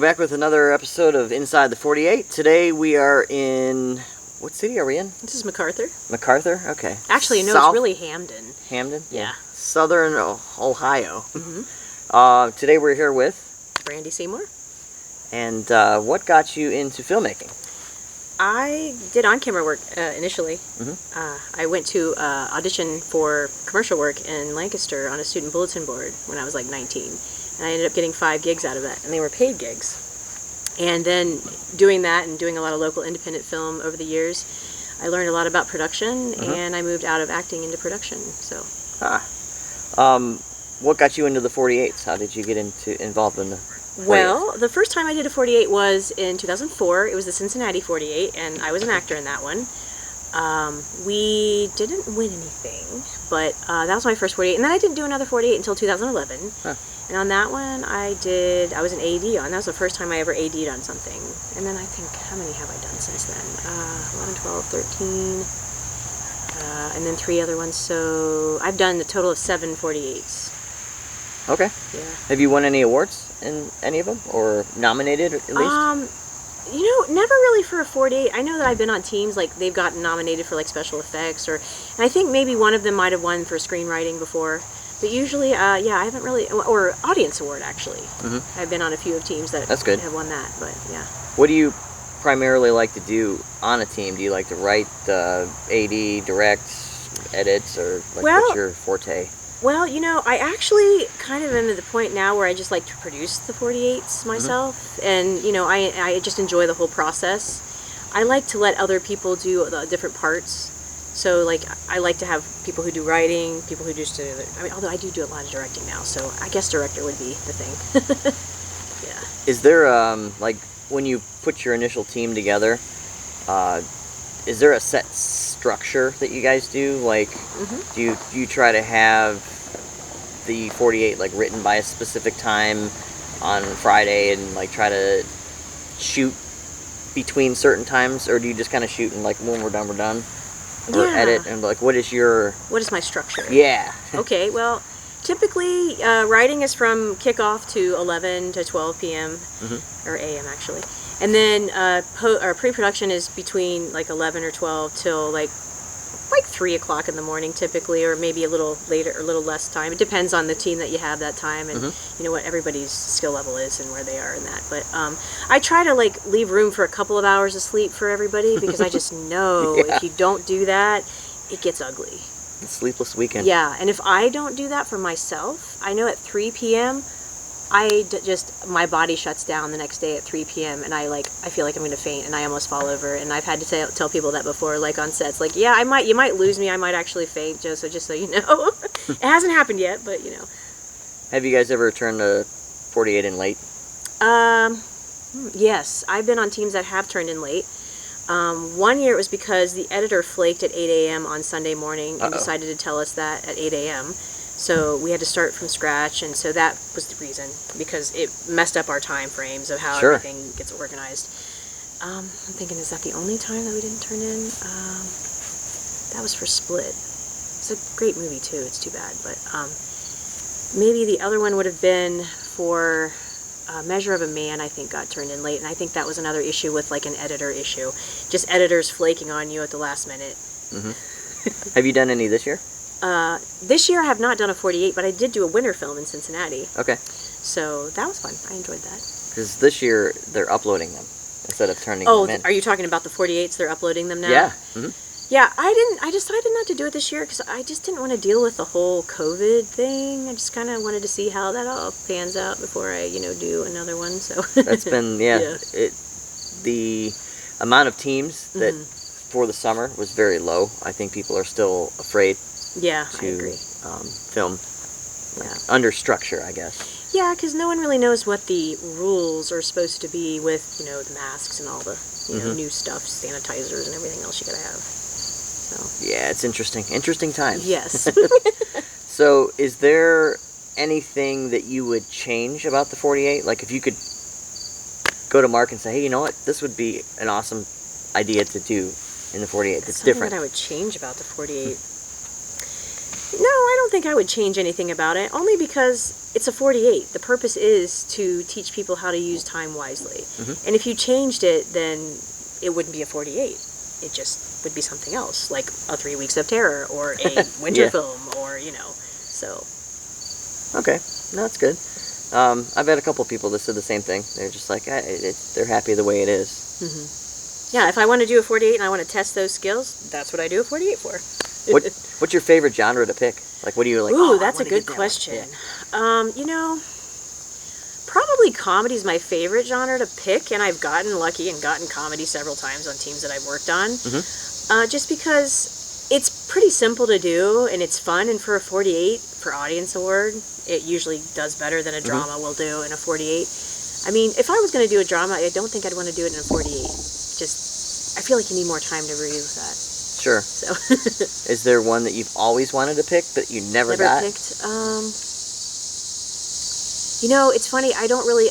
back with another episode of Inside the 48. Today we are in... What city are we in? This is MacArthur. MacArthur? Okay. Actually, no, it's really Hamden. Hamden? Yeah. Southern Ohio. Mm-hmm. Today we're here with... Brandy Seymour. And what got you into filmmaking? I did on-camera work initially. Mm-hmm. I went to audition for commercial work in Lancaster on a student bulletin board when I was like 19. And I ended up getting 5 gigs out of that, and they were paid gigs. And then doing that and doing a lot of local independent film over the years, I learned a lot about production, and I moved out of acting into production. So. What got you into the 48s? How did you get involved in the 48s? Well, the first time I did a 48 was in 2004. It was the Cincinnati 48, and I was an actor in that one. We didn't win anything, but that was my first 48. And then I didn't do another 48 until 2011. Huh. And on that one, I was an AD on. That was the first time I ever AD'd on something. And then I think, how many have I done since then? 11, 12, 13, and then 3 other ones. So I've done a total of 7 48s. Okay. Yeah. Have you won any awards in any of them, or nominated at least? You know, never really for a 48. I know that I've been on teams, like, they've gotten nominated for, like, special effects, and I think maybe one of them might have won for screenwriting before. But usually, yeah, I haven't really, or audience award, actually. I've been on a few of teams that have won that, but, yeah. What do you primarily like to do on a team? Do you like to write, AD, direct, edits, or what's your forte? Well, you know, I actually kind of am at the point now where I just like to produce the 48s myself, and, you know, I just enjoy the whole process. I like to let other people do the different parts, so, like, I like to have people who do writing, people who just do, I mean, although I do a lot of directing now, so I guess director would be the thing. Yeah. Is there, like, when you put your initial team together, is there a set structure that you guys do? Like, do you try to have the 48 like written by a specific time on Friday and like try to shoot between certain times, or do you just kind of shoot and like when we're done, or edit, and like what is my structure? Yeah. Okay, well, typically writing is from kickoff to 11 to 12 p.m. Or a.m. actually. And then pre-production is between like 11 or 12 till like 3 o'clock in the morning typically, or maybe a little later or a little less time. It depends on the team that you have that time, and you know what everybody's skill level is and where they are in that. But I try to like leave room for a couple of hours of sleep for everybody, because I just know if you don't do that, it gets ugly. The sleepless weekend. Yeah, and if I don't do that for myself, I know at 3 p.m. my body shuts down the next day at 3 p.m. and I feel like I'm going to faint, and I almost fall over. And I've had to tell people that before, like on sets, like, yeah, you might lose me, I might actually faint, just so you know. It hasn't happened yet, but you know. Have you guys ever turned a 48 in late? Yes, I've been on teams that have turned in late. One year it was because the editor flaked at 8 a.m. on Sunday morning and decided to tell us that at 8 a.m. So we had to start from scratch, and so that was the reason, because it messed up our time frames of how everything gets organized. I'm thinking, is that the only time that we didn't turn in? That was for Split. It's a great movie too, it's too bad, but maybe the other one would have been for Measure of a Man, I think got turned in late, and I think that was another issue with like an editor issue. Just editors flaking on you at the last minute. Have you done any this year? This year I have not done a 48, but I did do a winter film in Cincinnati. Okay. So that was fun. I enjoyed that. Because this year they're uploading them instead of turning them in. Are you talking about the 48s? They're uploading them now? Yeah. Yeah, I decided not to do it this year because I just didn't want to deal with the whole COVID thing. I just kind of wanted to see how that all pans out before I, do another one. So that's been, the amount of teams that for the summer was very low. I think people are still afraid I agree. Film under structure, I guess. Yeah, because no one really knows what the rules are supposed to be with, the masks and all the, new stuff, sanitizers and everything else you gotta have. So. Yeah, it's interesting. Interesting times. Yes. So, is there anything that you would change about the 48? Like, if you could go to Mark and say, hey, you know what? This would be an awesome idea to do in the 48. It's different. That I would change about the 48. No, I don't think I would change anything about it, only because it's a 48. The purpose is to teach people how to use time wisely. And if you changed it, then it wouldn't be a 48. It just would be something else, like a 3 Weeks of Terror or a winter film or, so. Okay, no, that's good. I've had a couple people that said the same thing. They're just like, they're happy the way it is. Yeah, if I want to do a 48 and I want to test those skills, that's what I do a 48 for. What's your favorite genre to pick? Like, what do you like? Ooh, that's a good question. Probably comedy is my favorite genre to pick, and I've gotten lucky and gotten comedy several times on teams that I've worked on. Just because it's pretty simple to do, and it's fun, and for a 48, for Audience Award, it usually does better than a drama will do in a 48. I mean, if I was going to do a drama, I don't think I'd want to do it in a 48. I feel like you need more time to review that. Sure. So. Is there one that you've always wanted to pick but you never got? Picked? It's funny, I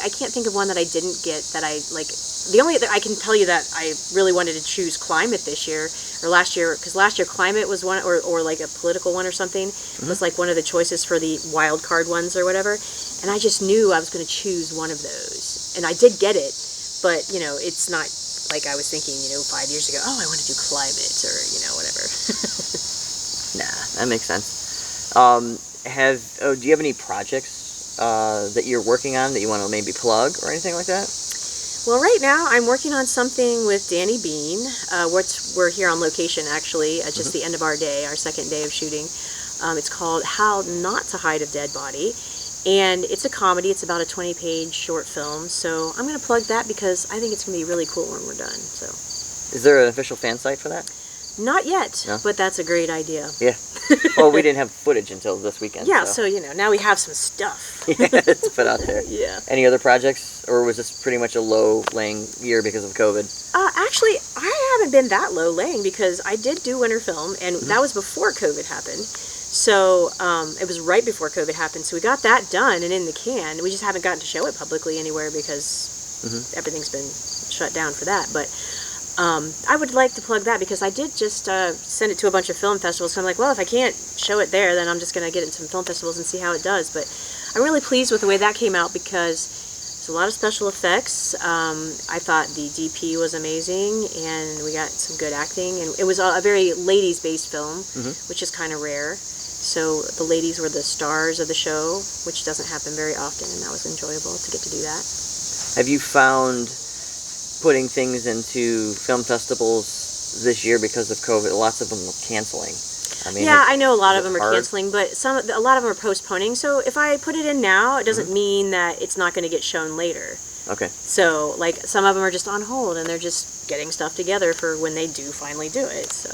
can't think of one that I didn't get that I, like, the only that I can tell you that I really wanted to choose climate this year, or last year, because last year climate was one, or like a political one or something, was like one of the choices for the wild card ones or whatever, and I just knew I was going to choose one of those, and I did get it, but, it's not like I was thinking, 5 years ago, I want to do climate, or, whatever. Nah, that makes sense. Do you have any projects that you're working on that you want to maybe plug or anything like that? Well, right now I'm working on something with Danny Bean. We're here on location, actually, at just the end of our day, our second day of shooting. It's called How Not to Hide a Dead Body. And it's a comedy. It's about a 20-page short film. So I'm going to plug that because I think it's going to be really cool when we're done. So. Is there an official fan site for that? Not yet, no? But that's a great idea. Yeah. Well, we didn't have footage until this weekend. Yeah, so now we have some stuff. Yeah, to put out there. Yeah. Any other projects, or was this pretty much a low-laying year because of COVID? Actually, I haven't been that low-laying because I did do winter film, and that was before COVID happened. So it was right before COVID happened, so we got that done and in the can. We just haven't gotten to show it publicly anywhere because everything's been shut down for that. But I would like to plug that because I did just send it to a bunch of film festivals. So I'm like, well, if I can't show it there, then I'm just going to get it in some film festivals and see how it does. But I'm really pleased with the way that came out because there's a lot of special effects. I thought the DP was amazing, and we got some good acting. And it was a very ladies-based film, which is kind of rare. So the ladies were the stars of the show, which doesn't happen very often, and that was enjoyable to get to do that. Have you found putting things into film festivals this year because of COVID, lots of them were canceling? I mean, yeah, I know a lot of them are hard? canceling, but a lot of them are postponing. So if I put it in now, it doesn't mean that it's not going to get shown later. Okay. So, like, some of them are just on hold, and they're just getting stuff together for when they do finally do it, so.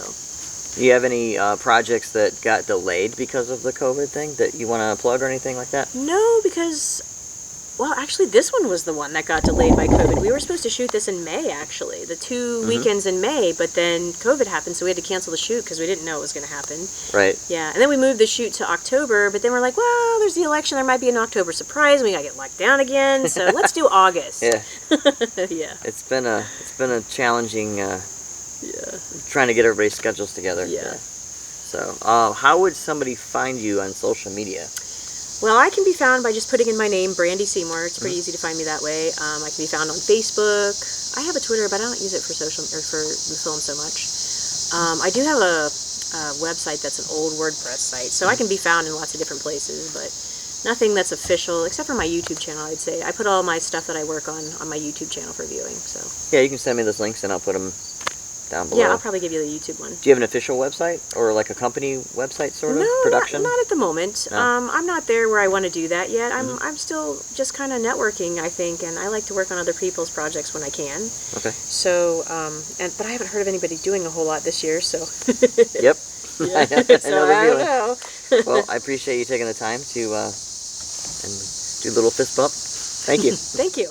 Do you have any projects that got delayed because of the COVID thing that you want to plug or anything like that? No, because, well, actually, this one was the one that got delayed by COVID. We were supposed to shoot this in May, actually, the 2 weekends in May, but then COVID happened, so we had to cancel the shoot because we didn't know it was going to happen. Right. Yeah, and then we moved the shoot to October, but then we're like, well, there's the election, there might be an October surprise, and we got to get locked down again, so let's do August. Yeah. Yeah. It's been a challenging trying to get everybody's schedules together. Yeah. So, how would somebody find you on social media? Well, I can be found by just putting in my name, Brandy Seymour. It's pretty easy to find me that way. I can be found on Facebook. I have a Twitter, but I don't use it for social or for the film so much. I do have a website that's an old WordPress site, so I can be found in lots of different places, but nothing that's official, except for my YouTube channel, I'd say. I put all my stuff that I work on my YouTube channel for viewing, so. Yeah, you can send me those links and I'll put them down below. Yeah, I'll probably give you the YouTube one. Do you have an official website or like a company website sort of production? Not at the moment. No? I'm not there where I want to do that yet. I'm still just kind of networking, I think, and I like to work on other people's projects when I can. Okay. So, but I haven't heard of anybody doing a whole lot this year, so. Yep. Yeah. I know the So I don't feeling. know. Well, I appreciate you taking the time to and do a little fist bump. Thank you. Thank you.